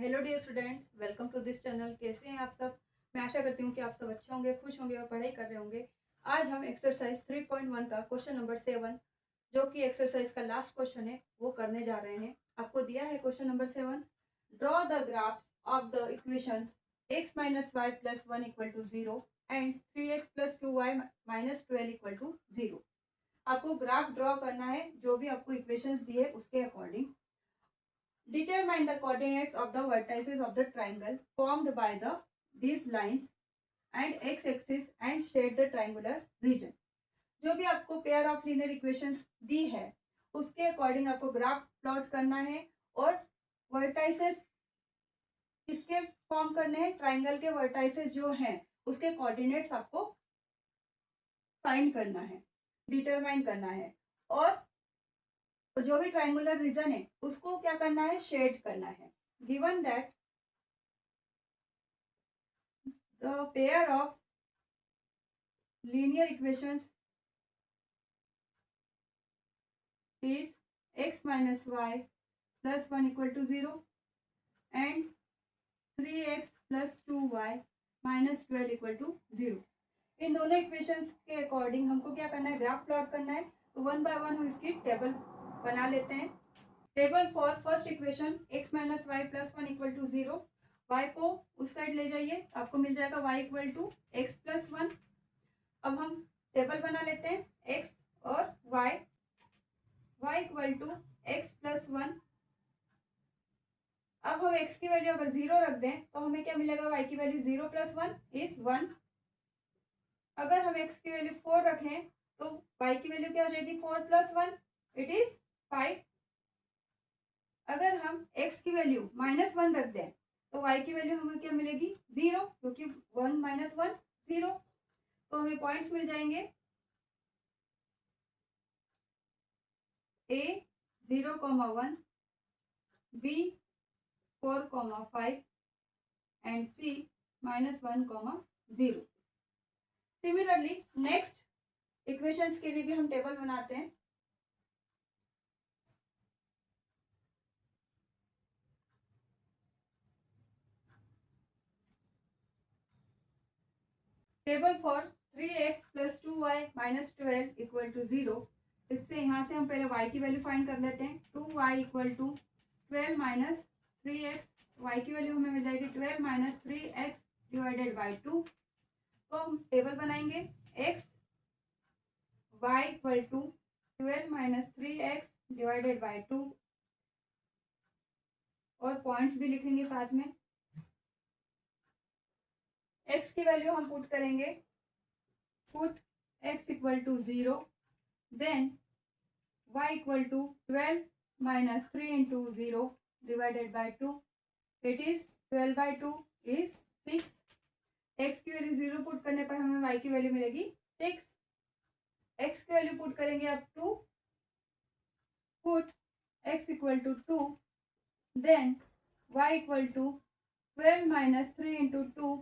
Hello dear students, welcome to this channel. कैसे हैं आप सब? मैं आशा करती हूँ कि आप सब अच्छे होंगे, खुश होंगे और पढ़ाई कर रहे होंगे। आज हम एक्सरसाइज 3.1 का क्वेश्चन नंबर 7, जो कि एक्सरसाइज का लास्ट क्वेश्चन है, वो करने जा रहे हैं। आपको दिया है question number 7। Draw the graphs of the equations x minus y plus 1 equal to 0 and 3x plus 2y minus 12 equal to 0। आपको ग्राफ ड्रॉ करना है जो भी आपको इक्वेशंस दिए उसके according. Determine the coordinates of the vertices of the triangle formed by these lines and x-axis and shade the triangular region. जो भी आपको पेयर ऑफ लीनियर इक्वेशंस दी है उसके अकॉर्डिंग आपको ग्राफ प्लॉट करना है और वर्टाइसेस किसके फॉर्म करने हैं? ट्राइंगल के वर्टाइसेस जो हैं उसके कोऑर्डिनेट्स आपको फाइंड करना है, डिटरमाइन करना है। और जो भी ट्राइंगुलर रीजन है उसको क्या करना है? शेड करना है। Given that the pair of linear equations is x minus y plus 1 equal to 0 and 3x plus 2y minus 12 equal to 0। इन दोनों इक्वेशंस के अकॉर्डिंग हमको क्या करना है? ग्राफ प्लॉट करना है। तो वन बाय वन हम इसकी टेबल बना लेते हैं। Table for first equation x minus y plus 1 equal to 0। y को उस साइड ले जाइए, आपको मिल जाएगा y equal to x plus 1। अब हम टेबल बना लेते हैं x और y equal to x plus 1। अब हम x की वैल्यू अगर 0 रख दें तो हमें क्या मिलेगा? y की वैल्यू 0 प्लस 1 इज 1। अगर हम x की वैल्यू 4 रखें तो y की वैल्यू क्या हो जाएगी? 4 प्लस 1 इट इज 5। अगर हम x की वैल्यू -1 रख दें तो y की वैल्यू हमें क्या मिलेगी? 0, क्योंकि 1 माइनस 1 0। तो हमें पॉइंट्स मिल जाएंगे a 0,1, b 4,5 and c -1,0। Similarly next equations के लिए भी हम टेबल बनाते हैं। Table for 3x plus 2y minus 12 equal to 0। इससे यहाँ से हम पहले y की वैल्यू फाइंड कर लेते हैं। 2y equal to 12 minus 3x। y की वैल्यू हमें मिल जाएगी 12 माइनस 3x डिवाइडेड बाई 2। तो हम टेबल बनाएंगे x y equal to 12 minus 3x divided by 2 और पॉइंट्स भी लिखेंगे साथ में। x की वैल्यू हम पुट करेंगे, put x equal to 0, then y equal to 12 minus 3 into 0 divided by 2। It is 12 by 2 is 6। x की वैल्यू 0 पुट करने पर हमें y की वैल्यू मिलेगी 6। x की वैल्यू पुट करेंगे अब 2, put x equal to 2, then y equal to 12 minus 3 into 2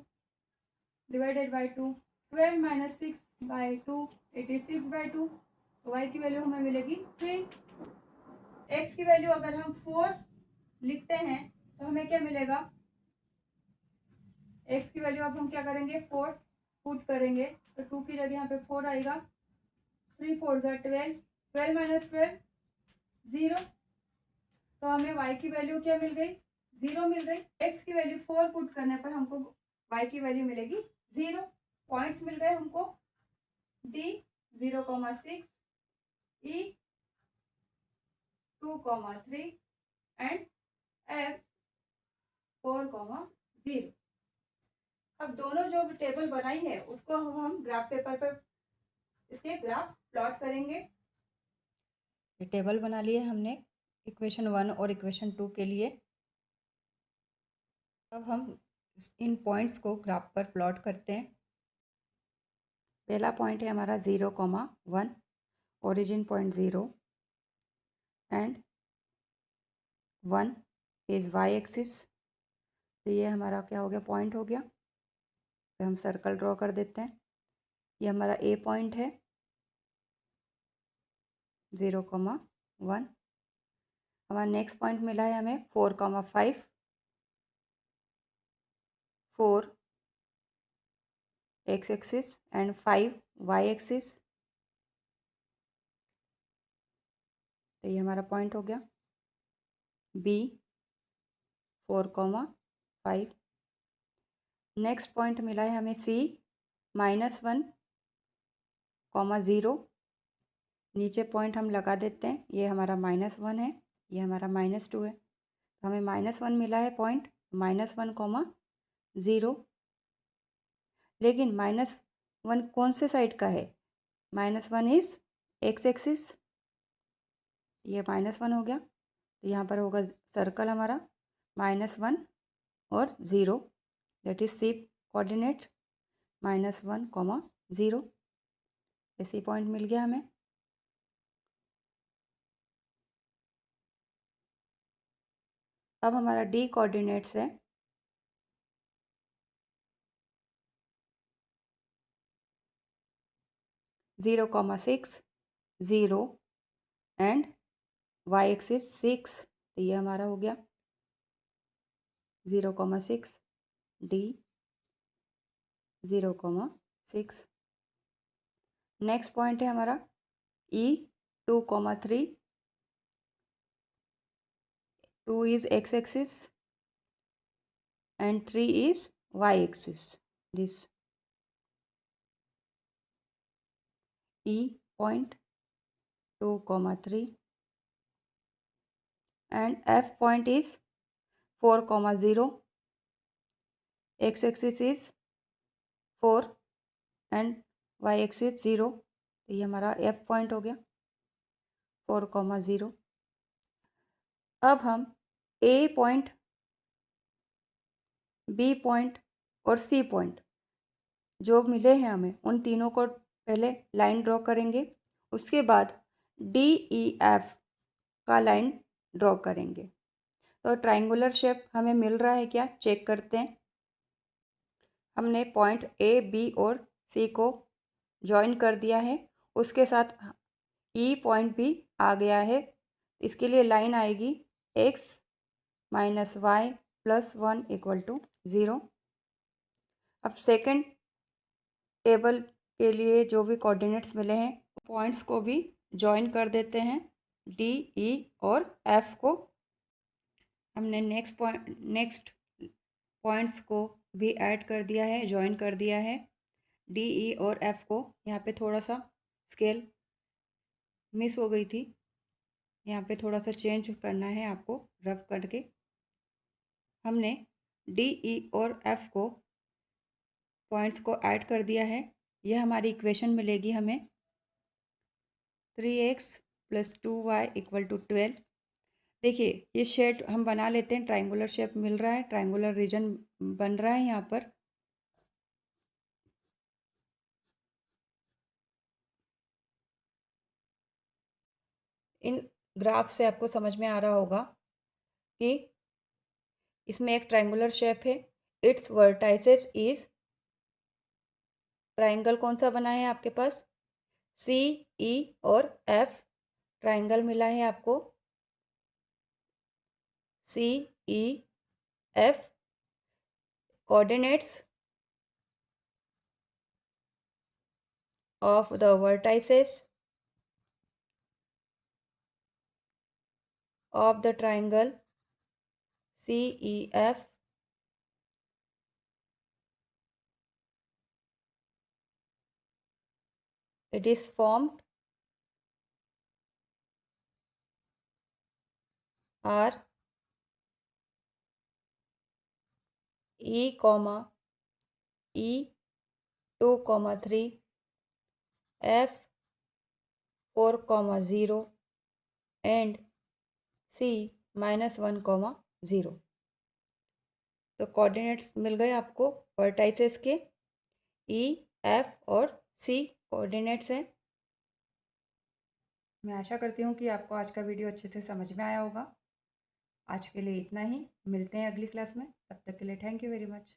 divided by 2। 12 minus 6 by 2 it is 6 by 2। y की वैल्यू हमें मिलेगी 3। x की वैल्यू अगर हम 4 लिखते हैं तो हमें क्या मिलेगा? x की वैल्यू अब हम क्या करेंगे? 4 पुट करेंगे तो 2 की जगह यहाँ पे 4 आएगा। 3 4 ज़ा 12, 12 माइनस 12 0। तो हमें y की वैल्यू क्या मिल गई? 0 मिल गई। x की वैल्यू 4 पुट करने पर हमको y की वैल्यू मिलेगी 0। पॉइंट्स मिल गए हमको d 0,6, e 2,3 एंड f 4,0। अब दोनों जो टेबल बनाई है उसको हम ग्राफ पेपर पर इसके ग्राफ प्लॉट करेंगे। ये टेबल बना लिए हमने इक्वेशन 1 और इक्वेशन 2 के लिए। अब हम इन पॉइंट्स को ग्राफ पर प्लॉट करते हैं। पहला पॉइंट है हमारा 0,1, origin point 0 and 1 is y axis. तो ये हमारा क्या हो गया? पॉइंट हो गया। तो हम सर्कल ड्रॉ कर देते हैं। ये हमारा ए पॉइंट है 0,1। हमारा नेक्स्ट पॉइंट मिला है हमें 4,5 4 x axis and 5 y axis. तो ये हमारा पॉइंट हो गया B 4,5। नेक्स्ट पॉइंट मिला है हमें C -1,0। नीचे पॉइंट हम लगा देते हैं, ये हमारा -1 है, ये हमारा -2 है, तो हमें -1 मिला है पॉइंट -1,0। लेकिन -1 कौन से साइड का है? -1 इज x एक्सिस, ये -1 हो गया, तो यहाँ पर होगा सर्कल हमारा -1 और 0, दैट इज C कोऑर्डिनेट -1,0। ऐसी पॉइंट मिल गया हमें। अब हमारा D कोऑर्डिनेट्स है 0,6, 0 एंड y एक्सिस 6, तो ये हमारा हो गया 0,6 D 0,6। नेक्स्ट पॉइंट है हमारा E 2,3, 2 is x axis and 3 is y axis. This E point 2,3 and F point is 4,0. X axis is 4 and y axis 0, तो ये हमारा F पॉइंट हो गया 4,0। अब हम A पॉइंट, B पॉइंट और C पॉइंट जो मिले हैं हमें, उन तीनों को पहले लाइन ड्रॉ करेंगे, उसके बाद DEF का लाइन ड्रॉ करेंगे। तो ट्रायंगुलर शेप हमें मिल रहा है क्या, चेक करते हैं। हमने पॉइंट A, B और C को जॉइन कर दिया है, उसके साथ E पॉइंट भी आ गया है। इसके लिए लाइन आएगी x - y + 1 = 0। अब सेकंड टेबल के लिए जो भी कोऑर्डिनेट्स मिले हैं, पॉइंट्स को भी जॉइन कर देते हैं, D, E और F को। हमने नेक्स्ट पॉइंट्स को भी ऐड कर दिया है, जॉइन कर दिया है, D, E और F को। यहाँ पे थोड़ा सा स्केल मिस हो गई थी, यहाँ पे थोड़ा सा चेंज करना है आपको रफ करके। हमने D, E और F को पॉइंट्स को ऐड कर दिया है। यह हमारी इक्वेशन मिलेगी हमें 3x + 2y = 12। देखिए ये शेप हम बना लेते हैं, ट्रायंगुलर शेप मिल रहा है, ट्रायंगुलर रीजन बन रहा है यहाँ पर। इन ग्राफ से आपको समझ में आ रहा होगा कि इसमें एक ट्रायंगुलर शेप है, इट्स वर्टाइसेस इज, ट्रायंगल कौन सा बना है आपके पास, CE और F ट्रायंगल मिला है आपको, CEF। Coordinates of the vertices of the triangle CEF it is formed are E, E 2,3, F 4,0 and C -1,0। तो कोऑर्डिनेट्स मिल गए आपको वर्टाइसेस के, E, F और C कोऑर्डिनेट्स हैं। मैं आशा करती हूँ कि आपको आज का वीडियो अच्छे से समझ में आया होगा। आज के लिए इतना ही, मिलते हैं अगली क्लास में, तब तक के लिए थैंक यू वेरी मच।